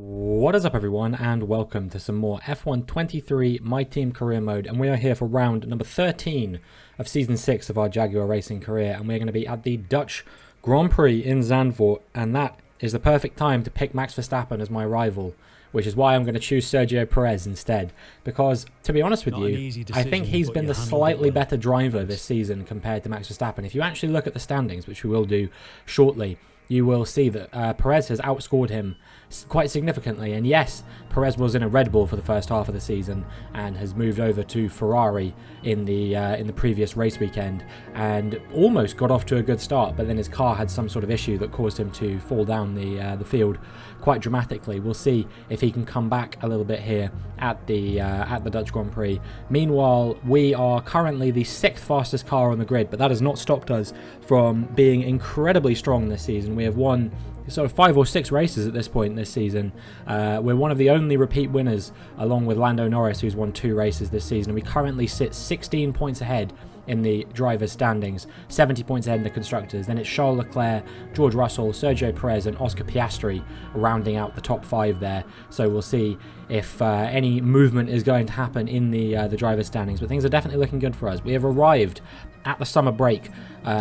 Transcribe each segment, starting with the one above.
What is up everyone, and welcome to some more F1 23 My Team Career Mode, and we are here for round number 13 of Season 6 of our Jaguar Racing career, and we're going to be at the Dutch Grand Prix in Zandvoort, and that is the perfect time to pick Max Verstappen as my rival, which is why I'm going to choose Sergio Perez instead, because to be honest with you, I think he's been the slightly better driver this season compared to Max Verstappen. If you actually look at the standings, which we will do shortly, you will see that Perez has outscored him quite significantly. And yes, Perez was in a Red Bull for the first half of the season and has moved over to Ferrari in the previous race weekend and almost got off to a good start, but then his car had some sort of issue that caused him to fall down the field quite dramatically. We'll see if he can come back a little bit here at the Dutch Grand Prix. Meanwhile, we are currently the 6th fastest car on the grid, but that has not stopped us from being incredibly strong this season. We have won sort of 5 or 6 races at this point this season. We're one of the only repeat winners, along with Lando Norris, who's won 2 races this season. We currently sit 16 points ahead in the drivers' standings, 70 points ahead in the constructors. Then it's Charles Leclerc, George Russell, Sergio Perez and Oscar Piastri rounding out the top 5 there. So we'll see if any movement is going to happen in the drivers' standings, but things are definitely looking good for us. We have arrived at the summer break,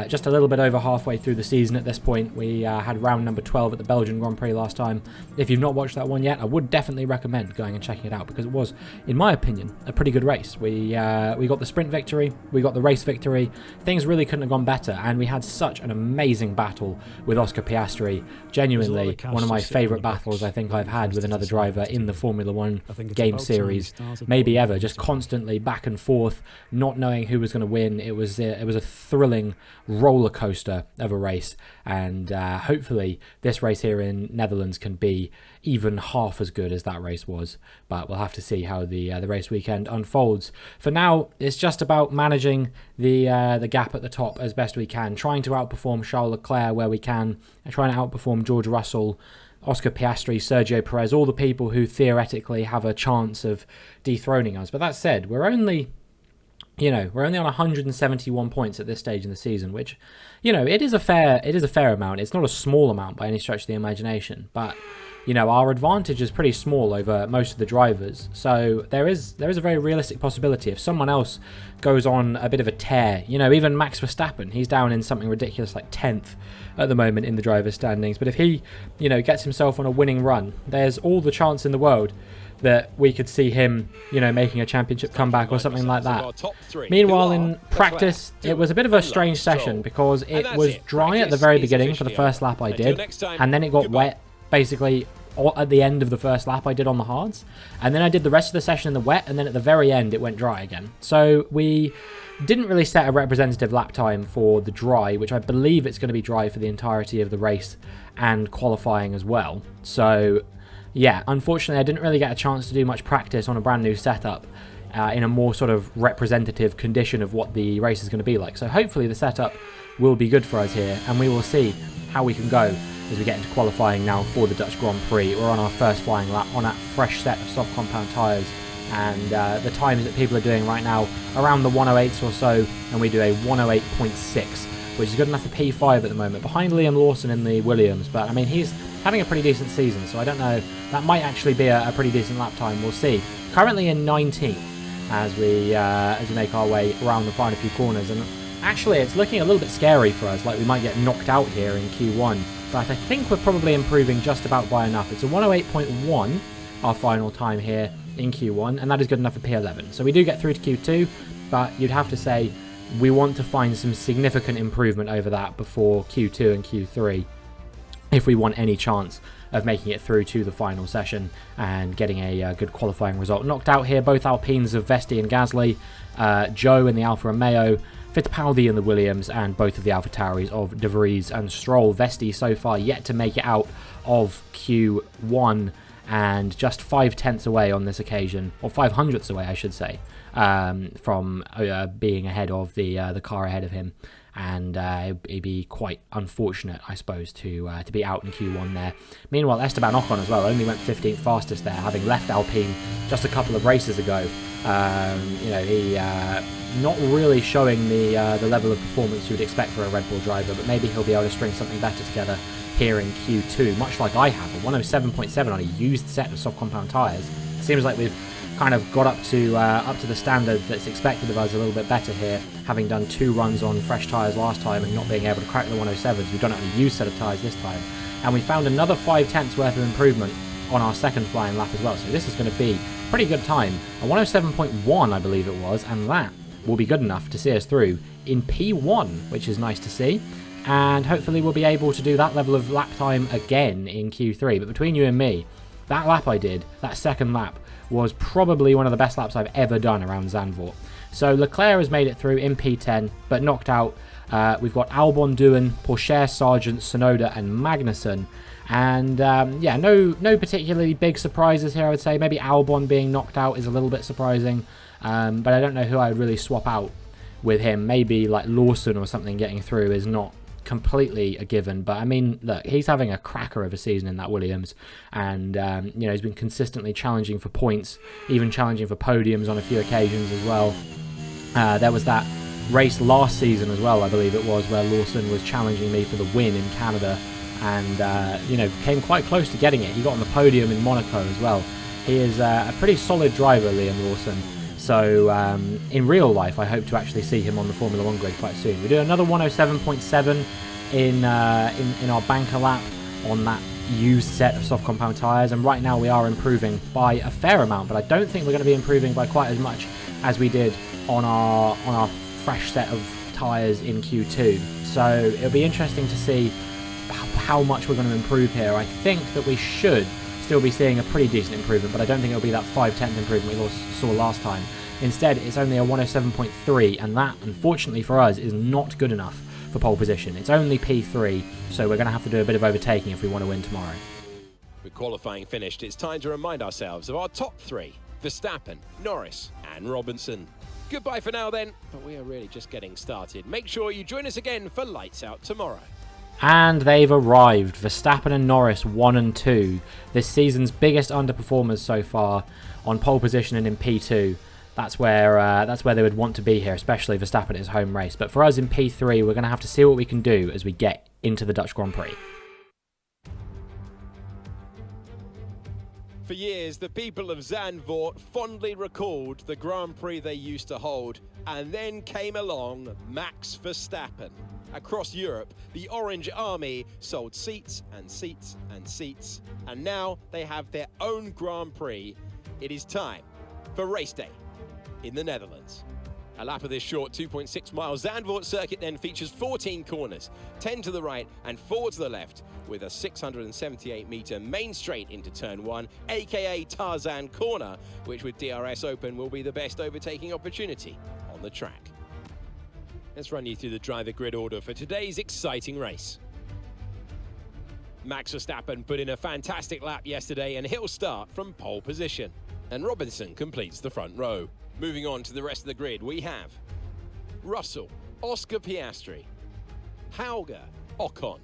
just a little bit over halfway through the season at this point. We had round number 12 at the Belgian Grand Prix last time. If you've not watched that one yet, I would definitely recommend going and checking it out, because it was, in my opinion, a pretty good race. We got the sprint victory, we got the race victory. Things really couldn't have gone better, and we had such an amazing battle with Oscar Piastri. Genuinely one of my favourite battles I think I've had with another driver in the Formula 1 game series, maybe ever. Just constantly back and forth, not knowing who was going to win. It was a thrilling roller coaster of a race, and hopefully this race here in Netherlands can be even half as good as that race was, but we'll have to see how the race weekend unfolds. For now, it's just about managing the gap at the top as best we can, trying to outperform Charles Leclerc where we can, and trying to outperform George Russell, Oscar Piastri, Sergio Perez, all the people who theoretically have a chance of dethroning us. But that said, we're only on 171 points at this stage in the season, which, it is a fair amount. It's not a small amount by any stretch of the imagination, but our advantage is pretty small over most of the drivers. So there is a very realistic possibility if someone else goes on a bit of a tear. Even Max Verstappen, he's down in something ridiculous like 10th at the moment in the drivers' standings. But if he, gets himself on a winning run, there's all the chance in the world that we could see him, making a championship comeback or something like that. Meanwhile, in practice, it was a bit of a strange session because it was dry at the very beginning for the first lap I did, and then it got wet basically at the end of the first lap I did on the hards, and then I did the rest of the session in the wet, and then at the very end it went dry again. So we didn't really set a representative lap time for the dry, which I believe it's going to be dry for the entirety of the race and qualifying as well. So yeah, unfortunately I didn't really get a chance to do much practice on a brand new setup in a more sort of representative condition of what the race is going to be like. So hopefully the setup will be good for us here, and we will see how we can go as we get into qualifying now for the Dutch Grand Prix. We're on our first flying lap on that fresh set of soft compound tyres, and the times that people are doing right now around the 108s or so, and we do a 108.6, which is good enough for P5 at the moment, behind Liam Lawson in the Williams. But I mean, he's having a pretty decent season, so I don't know, that might actually be a pretty decent lap time. We'll see. Currently in 19th as we make our way around the final few corners, and actually it's looking a little bit scary for us, like we might get knocked out here in Q1, but I think we're probably improving just about by enough. It's a 108.1, our final time here in Q1, and that is good enough for P11. So we do get through to Q2, but you'd have to say we want to find some significant improvement over that before Q2 and Q3 if we want any chance of making it through to the final session and getting a good qualifying result. Knocked out here, both Alpines of Vesti and Gasly, Joe in the Alfa Romeo, Fittipaldi in the Williams, and both of the AlphaTauris of De Vries and Stroll. Vesti so far yet to make it out of Q1, and just 5/10ths away on this occasion, or 500ths away I should say, from being ahead of the car ahead of him. And it'd be quite unfortunate, I suppose, to be out in Q1 there. Meanwhile, Esteban Ocon as well only went 15th fastest there, having left Alpine just a couple of races ago. He not really showing the level of performance you would expect for a Red Bull driver, but maybe he'll be able to string something better together here in Q2, much like I have, a 107.7 on a used set of soft compound tyres. Seems like we've kind of got up to the standard that's expected of us a little bit better here, having done 2 runs on fresh tyres last time and not being able to crack the 107s. We've done it on a used set of tyres this time, and we found another 5/10 worth of improvement on our second flying lap as well. So this is going to be a pretty good time, a 107.1 I believe it was, and that will be good enough to see us through in P1, which is nice to see. And hopefully we'll be able to do that level of lap time again in Q3. But between you and me, that lap I did, that second lap, was probably one of the best laps I've ever done around Zandvoort. So Leclerc has made it through in P10, but knocked out. We've got Albon, Doohan, Pourchaire, Sargent, Sonoda, and Magnussen. And yeah, no particularly big surprises here, I would say. Maybe Albon being knocked out is a little bit surprising, but I don't know who I would really swap out with him. Maybe like Lawson or something getting through is not completely a given, but I mean, look, he's having a cracker of a season in that Williams, and you know, he's been consistently challenging for points, even challenging for podiums on a few occasions as well. There was that race last season as well, I believe it was, where Lawson was challenging me for the win in Canada, and you know, came quite close to getting it. He got on the podium in Monaco as well. He is a pretty solid driver, Liam Lawson. So in real life, I hope to actually see him on the Formula 1 grid quite soon. We do another 107.7 in our banker lap on that used set of soft compound tyres, and right now we are improving by a fair amount, but I don't think we're going to be improving by quite as much as we did on our fresh set of tyres in Q2. So it'll be interesting to see how much we're going to improve here. I think that we should still be seeing a pretty decent improvement, but I don't think it'll be that 5/10 improvement we saw last time. Instead, it's only a 107.3, and that, unfortunately for us, is not good enough for pole position. It's only P3, so we're going to have to do a bit of overtaking if we want to win tomorrow. With qualifying finished, it's time to remind ourselves of our top 3, Verstappen, Norris and Robinson. Goodbye for now then, but we are really just getting started. Make sure you join us again for Lights Out tomorrow. And they've arrived. Verstappen and Norris 1 and 2. This season's biggest underperformers so far on pole position and in P2. That's where they would want to be here, especially Verstappen at his home race. But for us in P3, we're going to have to see what we can do as we get into the Dutch Grand Prix. For years, the people of Zandvoort fondly recalled the Grand Prix they used to hold, and then came along Max Verstappen. Across Europe, the Orange Army sold seats and seats and seats, and now they have their own Grand Prix. It is time for race day in the Netherlands. A lap of this short 2.6 mile Zandvoort circuit then features 14 corners, 10 to the right and 4 to the left, with a 678-metre main straight into turn 1, aka Tarzan corner, which with DRS open will be the best overtaking opportunity on the track. Let's run you through the driver grid order for today's exciting race. Max Verstappen put in a fantastic lap yesterday, and he'll start from pole position. And Robinson completes the front row. Moving on to the rest of the grid, we have Russell, Oscar Piastri, Hauger, Ocon,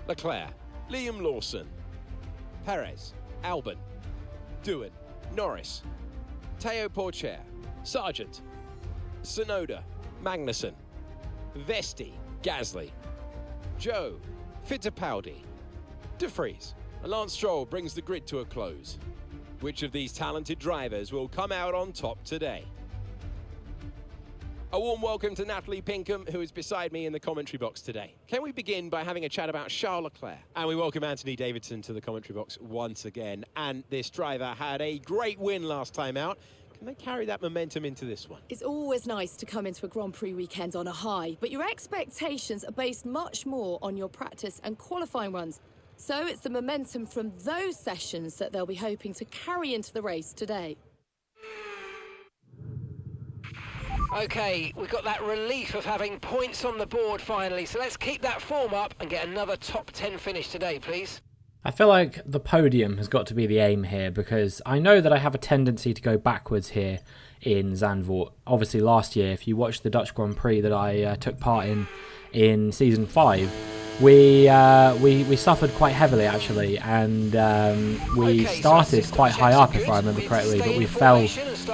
Leclerc, Liam Lawson, Perez, Albon, Doohan, Norris, Teo Pourchaire, Sargent, Sonoda, Magnussen, Vesti, Gasly, Joe, Fittipaldi, De Vries, and Lance Stroll brings the grid to a close. Which of these talented drivers will come out on top today? A warm welcome to Natalie Pinkham, who is beside me in the commentary box today. Can we begin by having a chat about Charles Leclerc? And we welcome Anthony Davidson to the commentary box once again. And this driver had a great win last time out. Can they carry that momentum into this one? It's always nice to come into a Grand Prix weekend on a high, but your expectations are based much more on your practice and qualifying runs. So it's the momentum from those sessions that they'll be hoping to carry into the race today. OK, we've got that relief of having points on the board finally, so let's keep that form up and get another top 10 finish today, please. I feel like the podium has got to be the aim here, because I know that I have a tendency to go backwards here in Zandvoort. Obviously last year, if you watched the Dutch Grand Prix that I took part in Season 5, we suffered quite heavily actually, and we started quite high up if I remember correctly, but we fell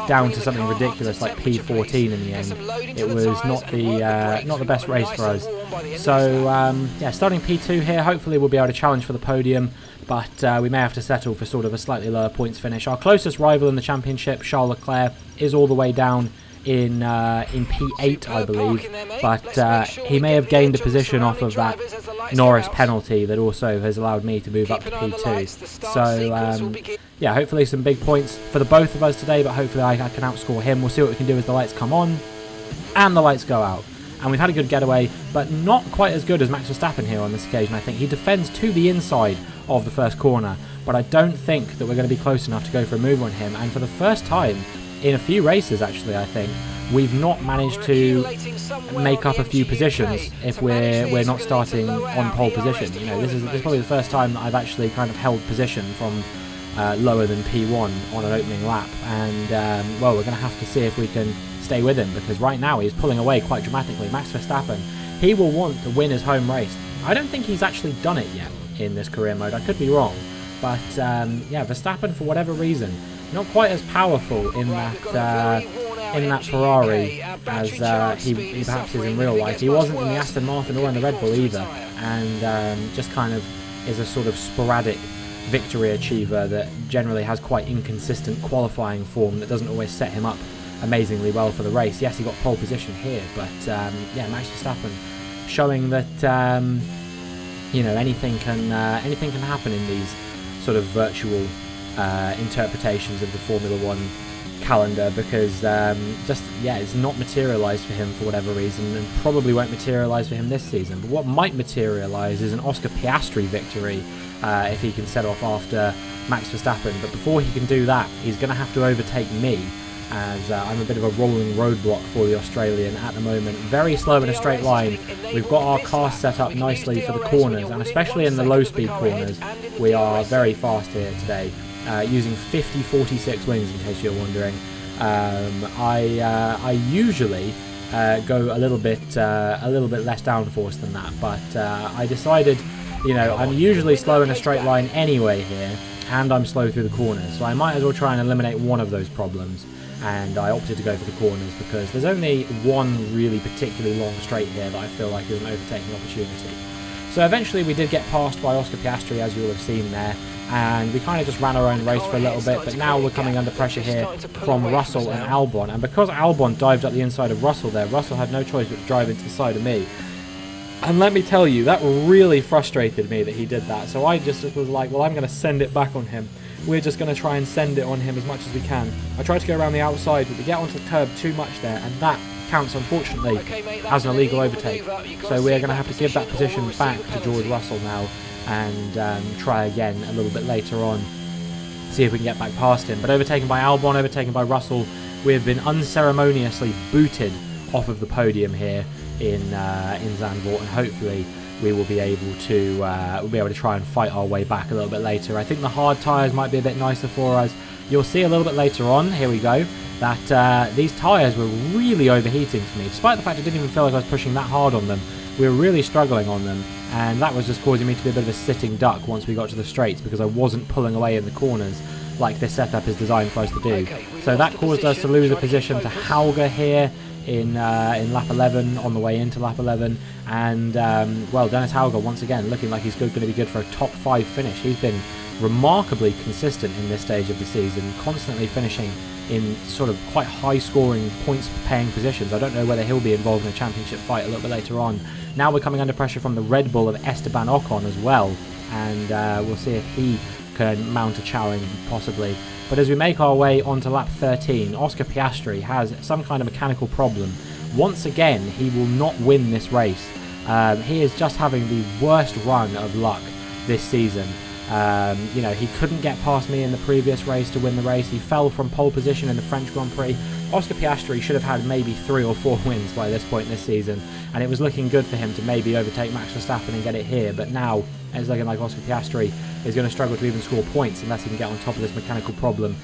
down to something ridiculous like P14 in the end. It was not the best race for us, So yeah, starting P2 here. Hopefully we'll be able to challenge for the podium, but we may have to settle for sort of a slightly lower points finish. Our closest rival in the championship, Charles Leclerc, is all the way down in P8, I believe, but he may have gained a position off of that Norris penalty that also has allowed me to move up to P2. So yeah, hopefully some big points for the both of us today, but hopefully I can outscore him. We'll see what we can do as the lights come on and the lights go out. And we've had a good getaway, but not quite as good as Max Verstappen here on this occasion, I think. He defends to the inside of the first corner, but I don't think that we're going to be close enough to go for a move on him. And for the first time in a few races, actually, I think, we've not managed to make up a few positions if we're not starting on pole position. You know, this is probably the first time that I've actually kind of held position from lower than P1 on an opening lap. And, well, we're going to have to see if we can stay with him, because right now he's pulling away quite dramatically. Max Verstappen, he will want to win his home race. I don't think he's actually done it yet in this career mode. I could be wrong, but yeah, Verstappen, for whatever reason, not quite as powerful in that Ferrari as he perhaps is in real life. He wasn't in the Aston Martin or in the Red Bull either, and just kind of is a sort of sporadic victory achiever that generally has quite inconsistent qualifying form that doesn't always set him up amazingly well for the race. Yes, he got pole position here, but yeah, Max Verstappen showing that you know, anything can happen in these sort of virtual interpretations of the Formula One calendar, because just, yeah, it's not materialised for him for whatever reason, and probably won't materialise for him this season. But what might materialise is an Oscar Piastri victory if he can set off after Max Verstappen. But before he can do that, he's going to have to overtake me, as I'm a bit of a rolling roadblock for the Australian at the moment. Very slow in a straight line. We've got our car set up nicely for the corners, and especially in the low-speed corners, we are very fast here today, using 50-46 wings, in case you're wondering. I usually go a little bit less downforce than that, but I decided, you know, I'm usually slow in a straight line anyway here, and I'm slow through the corners, so I might as well try and eliminate one of those problems. And I opted to go for the corners because there's only one really particularly long straight here that I feel like is an overtaking opportunity. So eventually we did get passed by Oscar Piastri, as you will have seen there, and we kind of just ran our own race for a little bit, but now we're coming under pressure here from Russell and Albon. And because Albon dived up the inside of Russell there, Russell had no choice but to drive into the side of me. And let me tell you, that really frustrated me that he did that. So I just was like, well, I'm going to send it back on him. We're just going to try and send it on him as much as we can. I tried to go around the outside, but we get onto the curb too much there, and that counts, unfortunately, as an illegal overtake. So we're going to have to give that position back to George Russell now, and try again a little bit later on, see if we can get back past him. But overtaken by Albon, overtaken by Russell, we have been unceremoniously booted off of the podium here in Zandvoort, and hopefully we will be able to try and fight our way back a little bit later. I think the hard tyres might be a bit nicer for us. You'll see a little bit later on, here we go, that these tyres were really overheating for me. Despite the fact I didn't even feel like I was pushing that hard on them, we were really struggling on them, and that was just causing me to be a bit of a sitting duck once we got to the straights, because I wasn't pulling away in the corners like this setup is designed for us to do. So that caused us to lose a position to Hauger here in lap 11, on the way into lap 11, and well, Dennis Hauger once again looking like he's going to be good for a top 5 finish. He's been remarkably consistent in this stage of the season, constantly finishing in sort of quite high scoring, points paying positions. I don't know whether he'll be involved in a championship fight a little bit later on. Now we're coming under pressure from the Red Bull of Esteban Ocon as well, and we'll see if he can mount a challenge possibly. But as we make our way onto lap 13, Oscar Piastri has some kind of mechanical problem. Once again, he will not win this race. He is just having the worst run of luck this season. You know, he couldn't get past me in the previous race to win the race. He fell from pole position in the French Grand Prix. Oscar Piastri should have had maybe 3 or 4 wins by this point this season, and it was looking good for him to maybe overtake Max Verstappen and get it here. But now it's looking like Oscar Piastri is going to struggle to even score points unless he can get on top of this mechanical problem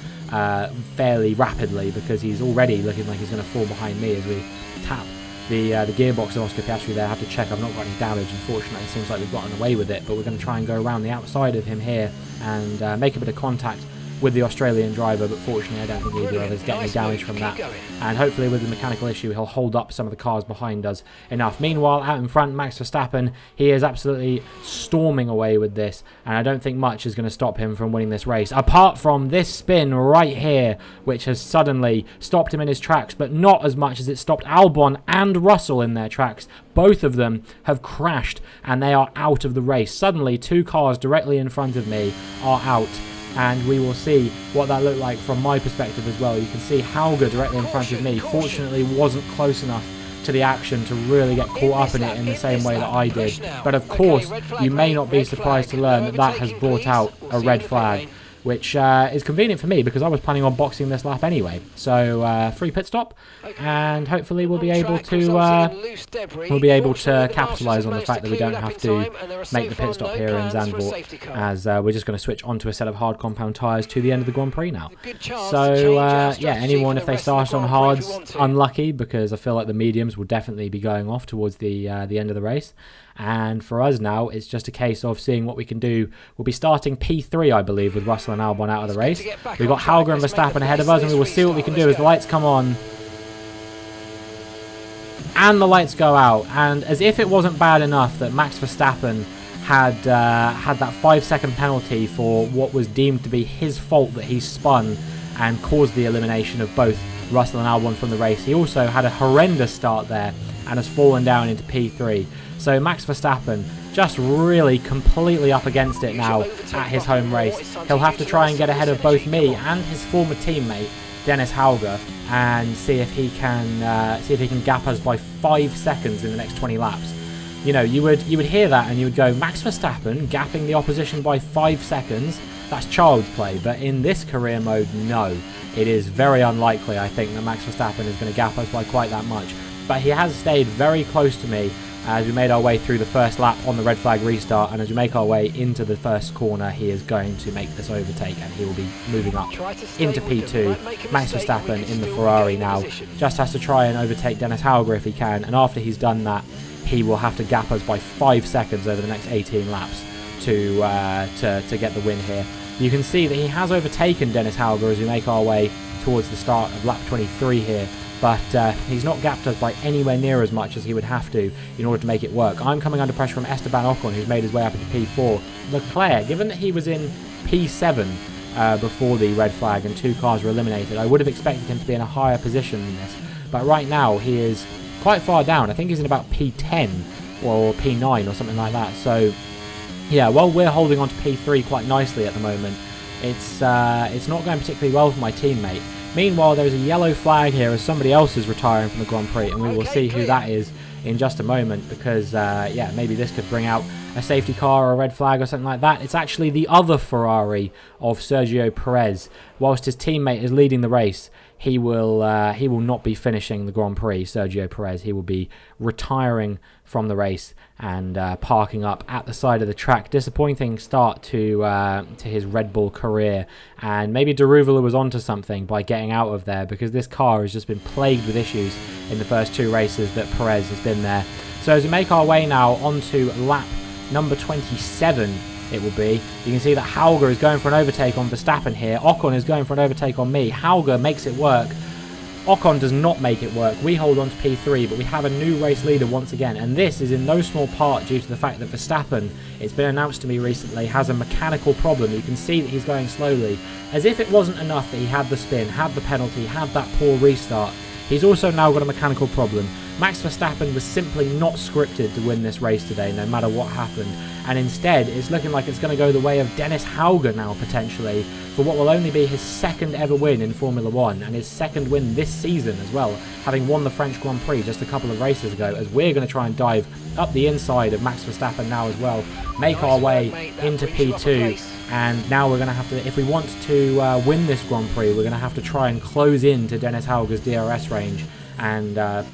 fairly rapidly, because he's already looking like he's going to fall behind me as we tap the gearbox of Oscar Piastri there. I have to check I've not got any damage. Unfortunately, it seems like we've gotten away with it, but we're going to try and go around the outside of him here and make a bit of contact with the Australian driver, but fortunately I don't think either of us get any damage from that. And hopefully with the mechanical issue, he'll hold up some of the cars behind us enough. Meanwhile, out in front, Max Verstappen, he is absolutely storming away with this, and I don't think much is going to stop him from winning this race, apart from this spin right here, which has suddenly stopped him in his tracks, but not as much as it stopped Albon and Russell in their tracks. Both of them have crashed, and they are out of the race. Suddenly, two cars directly in front of me are out, and we will see what that looked like from my perspective as well. You can see Hauger directly in front of me. Fortunately, wasn't close enough to the action to really get caught up in it in the same way that I did. But of course, you may not be surprised to learn that that has brought out a red flag, which is convenient for me because I was planning on boxing this lap anyway. So free pit stop, and hopefully we'll be able to capitalise on the fact that we don't have to make the pit stop here in Zandvoort, as we're just going to switch onto a set of hard compound tyres to the end of the Grand Prix now. So yeah, anyone if they start on hards, unlucky, because I feel like the mediums will definitely be going off towards the end of the race. And for us now, it's just a case of seeing what we can do. We'll be starting P3, I believe, with Russell and Albon out of the race. We've got Hauger and Verstappen ahead of us, and we will see what we can do as the lights come on. And the lights go out. And as if it wasn't bad enough that Max Verstappen had that 5-second penalty for what was deemed to be his fault that he spun and caused the elimination of both Russell and Albon from the race, he also had a horrendous start there and has fallen down into P3. So Max Verstappen just really completely up against it now at his home race. He'll have to try and get ahead of both me and his former teammate Dennis Hauger and see if he can gap us by 5 seconds in the next 20 laps. You know, you would hear that and you would go, Max Verstappen gapping the opposition by 5 seconds? That's child's play. But in this career mode, no. It is very unlikely, I think, that Max Verstappen is going to gap us by quite that much. But he has stayed very close to me as we made our way through the first lap on the red flag restart, and as we make our way into the first corner, he is going to make this overtake and he will be moving up into P2. Max Verstappen in the Ferrari now just has to try and overtake Dennis Hauger if he can, and after he's done that, he will have to gap us by 5 seconds over the next 18 laps to get the win here. You can see that he has overtaken Dennis Hauger as we make our way towards the start of lap 23 here, but he's not gapped us by anywhere near as much as he would have to in order to make it work. I'm coming under pressure from Esteban Ocon, who's made his way up into P4. Leclerc, given that he was in P7 before the red flag and 2 cars were eliminated, I would have expected him to be in a higher position than this, but right now he is quite far down. I think he's in about P10 or P9 or something like that. So yeah, while we're holding on to P3 quite nicely at the moment, it's not going particularly well for my teammate. Meanwhile, there's a yellow flag here as somebody else is retiring from the Grand Prix, and we will see who that is in just a moment, because yeah, maybe this could bring out a safety car or a red flag or something like that. It's actually the other Ferrari of Sergio Perez. Whilst his teammate is leading the race, he will not be finishing the Grand Prix, Sergio Perez. He will be retiring from the race and parking up at the side of the track. Disappointing start to his Red Bull career, and maybe Daruvula was onto something by getting out of there, because this car has just been plagued with issues in the first 2 races that Perez has been there. So as we make our way now onto lap number 27, it will be, you can see that Hauger is going for an overtake on Verstappen here. Ocon is going for an overtake on me. Hauger makes it work. Ocon does not make it work. We hold on to P3, but we have a new race leader once again, and this is in no small part due to the fact that Verstappen, it's been announced to me recently, has a mechanical problem. You can see that he's going slowly. As if it wasn't enough that he had the spin, had the penalty, had that poor restart, he's also now got a mechanical problem. Max Verstappen was simply not scripted to win this race today, no matter what happened. And instead, it's looking like it's going to go the way of Dennis Hauger now, potentially, for what will only be his 2nd ever win in Formula 1, and his 2nd win this season as well, having won the French Grand Prix just a couple of races ago, as we're going to try and dive up the inside of Max Verstappen now as well, make our way into P2, and now we're going to have to, if we want to win this Grand Prix, we're going to have to try and close in to Dennis Hauger's DRS range and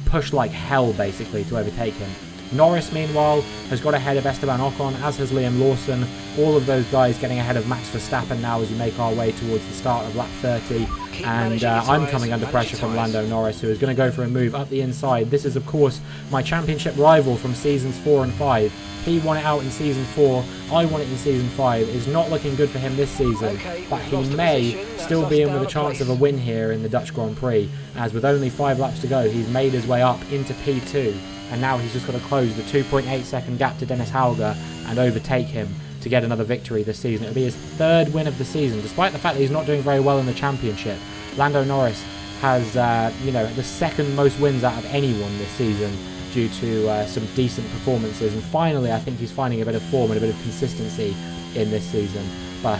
push like hell, basically, to overtake him. Norris, meanwhile, has got ahead of Esteban Ocon, as has Liam Lawson. all of those guys getting ahead of Max Verstappen now as we make our way towards the start of lap 30. And I'm coming under pressure from Lando Norris, who is going to go for a move up the inside. This is, of course, my championship rival from seasons 4 and 5. He won it out in season 4, I won it in season 5. It's not looking good for him this season, but he may still be in with a chance of a win here in the Dutch Grand Prix, as with only 5 laps to go, he's made his way up into P2, and now he's just got to close the 2.8 second gap to Dennis Hauger and overtake him to get another victory this season. It'll be his 3rd win of the season, despite the fact that he's not doing very well in the championship. Lando Norris has, the 2nd most wins out of anyone this season, due to some decent performances, and finally I think he's finding a bit of form and a bit of consistency in this season. But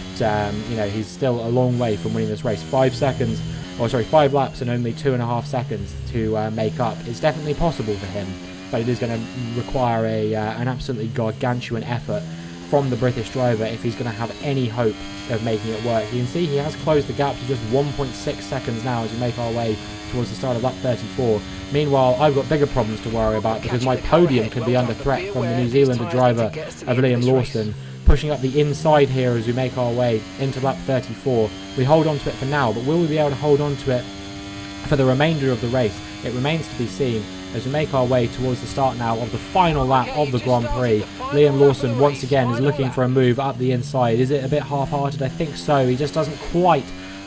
he's still a long way from winning this race. 5 laps and only 2.5 seconds to make up. It's definitely possible for him, but it is going to require an absolutely gargantuan effort from the British driver if he's going to have any hope of making it work. You can see he has closed the gap to just 1.6 secones now as we make our way towards the start of lap 34. Meanwhile, I've got bigger problems to worry about because my podium could be under threat from the New Zealander driver of Liam Lawson, pushing up the inside here as we make our way into lap 34. We hold on to it for now, but will we be able to hold on to it for the remainder of the race? It remains to be seen as we make our way towards the start now of the final lap of the Grand Prix. Liam Lawson once again is looking for a move up the inside. Is it a bit half-hearted? I think so. He just doesn't quite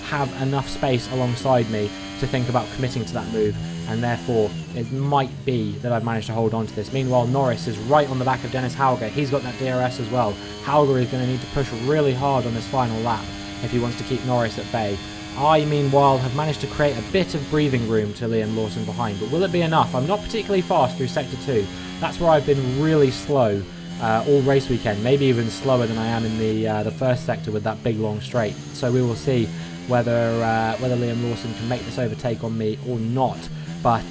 have enough space alongside me to think about committing to that move, and therefore it might be that I've managed to hold on to this. Meanwhile, Norris is right on the back of Dennis Hauger. He's got that DRS as well. Hauger is going to need to push really hard on this final lap if he wants to keep Norris at bay. I, meanwhile, have managed to create a bit of breathing room to Liam Lawson behind, but will it be enough? I'm not particularly fast through Sector 2. That's where I've been really slow all race weekend, maybe even slower than I am in the first sector with that big long straight. So we will see whether Liam Lawson can make this overtake on me or not. But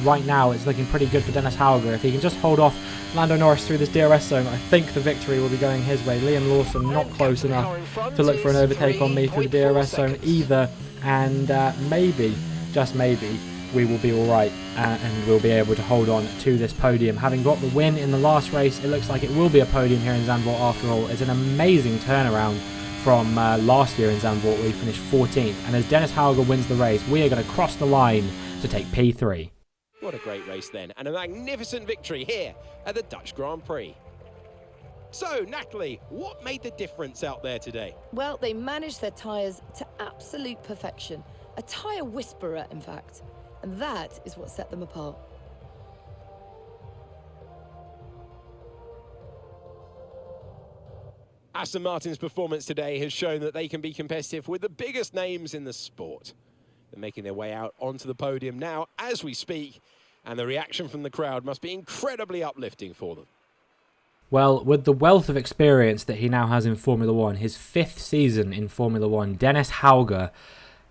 right now it's looking pretty good for Dennis Hauger. If he can just hold off Lando Norris through this DRS zone, I think the victory will be going his way. Liam Lawson not close enough to look for an overtake on me through the DRS zone either, and maybe, just maybe, we will be alright and we'll be able to hold on to this podium. Having got the win in the last race, it looks like it will be a podium here in Zandvoort after all. It's an amazing turnaround from last year in Zandvoort where we finished 14th, and as Dennis Hauger wins the race, we are going to cross the line to take P3. What a great race then, and a magnificent victory here at the Dutch Grand Prix. So, Natalie, what made the difference out there today? Well, they managed their tyres to absolute perfection. A tyre whisperer, in fact. And that is what set them apart. Aston Martin's performance today has shown that they can be competitive with the biggest names in the sport. They're making their way out onto the podium now as we speak, and the reaction from the crowd must be incredibly uplifting for them. Well, with the wealth of experience that he now has in Formula 1, his 5th season in Formula 1, Dennis Hauger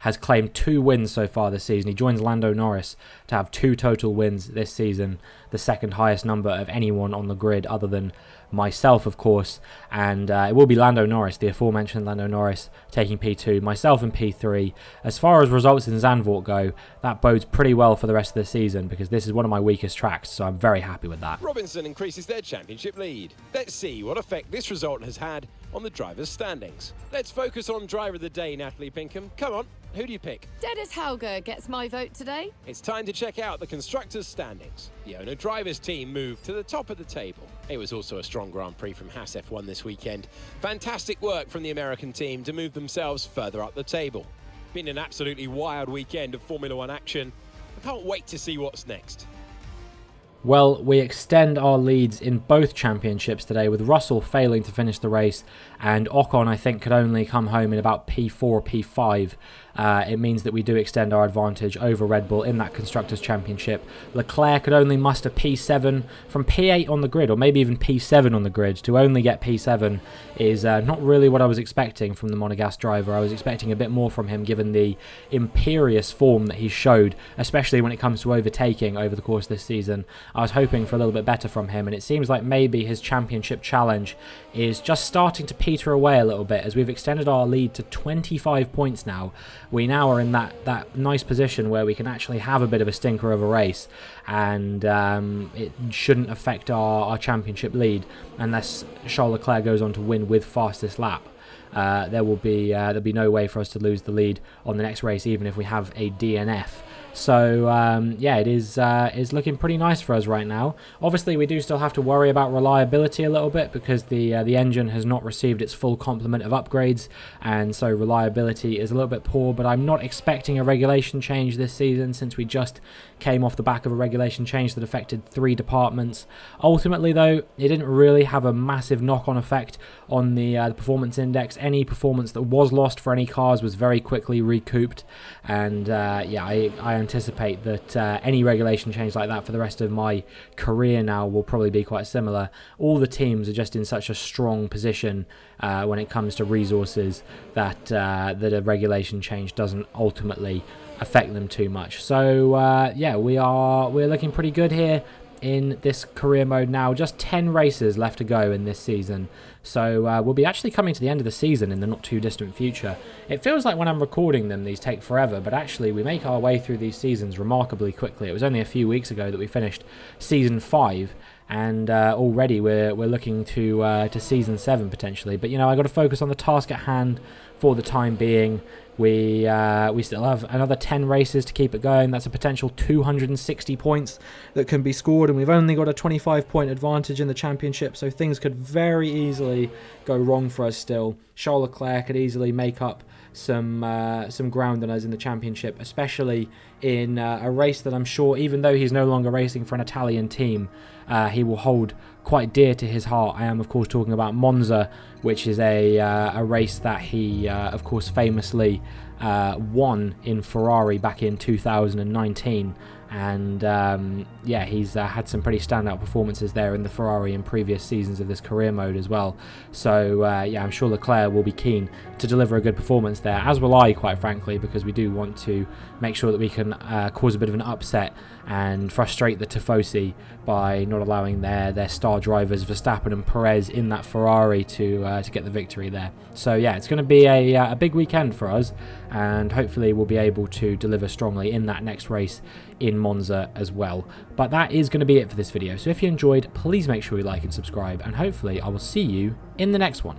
has claimed 2 wins so far this season. He joins Lando Norris to have 2 total wins this season, the 2nd highest number of anyone on the grid other than myself, of course, and it will be Lando Norris, the aforementioned Lando Norris, taking P2, myself in P3. As far as results in Zandvoort go, that bodes pretty well for the rest of the season because this is one of my weakest tracks, so I'm very happy with that. Robinson increases their championship lead. Let's see what effect this result has had on the drivers' standings. Let's focus on driver of the day, Natalie Pinkham. Come on, who do you pick? Dennis Hauger gets my vote today. It's time to check out the constructors' standings. The owner-drivers team moved to the top of the table. It was also a strong Grand Prix from Haas F1 this weekend. Fantastic work from the American team to move themselves further up the table. Been an absolutely wild weekend of Formula 1 action. I can't wait to see what's next. Well, we extend our leads in both championships today, with Russell failing to finish the race, and Ocon, I think, could only come home in about P4 or P5. It means that we do extend our advantage over Red Bull in that Constructors' Championship. Leclerc could only muster P7 from P8 on the grid, or maybe even P7 on the grid. To only get P7 is not really what I was expecting from the Monegasque driver. I was expecting a bit more from him, given the imperious form that he showed, especially when it comes to overtaking over the course of this season. I was hoping for a little bit better from him, and it seems like maybe his championship challenge is just starting to peter away a little bit as we've extended our lead to 25 points now. We now are in that nice position where we can actually have a bit of a stinker of a race, and it shouldn't affect our championship lead unless Charles Leclerc goes on to win with fastest lap. There'll be no way for us to lose the lead on the next race, even if we have a DNF. So yeah, it is looking pretty nice for us right now. Obviously, we do still have to worry about reliability a little bit because the engine has not received its full complement of upgrades, and so reliability is a little bit poor. But I'm not expecting a regulation change this season, since we just came off the back of a regulation change that affected 3 departments. Ultimately, though, it didn't really have a massive knock-on effect on the performance index. Any performance that was lost for any cars was very quickly recouped, and yeah, I anticipate that any regulation change like that for the rest of my career now will probably be quite similar. All the teams are just in such a strong position when it comes to resources that a regulation change doesn't ultimately affect them too much. So yeah, we're looking pretty good here in this career mode now. Just 10 races left to go in this season, so we'll be actually coming to the end of the season in the not too distant future. It feels like when I'm recording them these take forever, but actually we make our way through these seasons remarkably quickly. It was only a few weeks ago that we finished season 5, and already we're looking to season 7 potentially. But you know, I got to focus on the task at hand for the time being. We still have another 10 races to keep it going. That's a potential 260 points that can be scored, and we've only got a 25-point advantage in the championship, so things could very easily go wrong for us still. Charles Leclerc could easily make up some ground on us in the championship, especially in a race that I'm sure, even though he's no longer racing for an Italian team, he will hold quite dear to his heart. I am, of course, talking about Monza, which is a race that he, of course, famously won in Ferrari back in 2019. And yeah, he's had some pretty standout performances there in the Ferrari in previous seasons of this career mode as well. So yeah, I'm sure Leclerc will be keen to deliver a good performance there, as will I, quite frankly, because we do want to make sure that we can cause a bit of an upset and frustrate the Tifosi by not allowing their star drivers Verstappen and Perez in that Ferrari to get the victory there. So yeah, it's going to be a big weekend for us, and hopefully we'll be able to deliver strongly in that next race in Monza as well. But that is going to be it for this video. So if you enjoyed, please make sure you like and subscribe, and hopefully I will see you in the next one.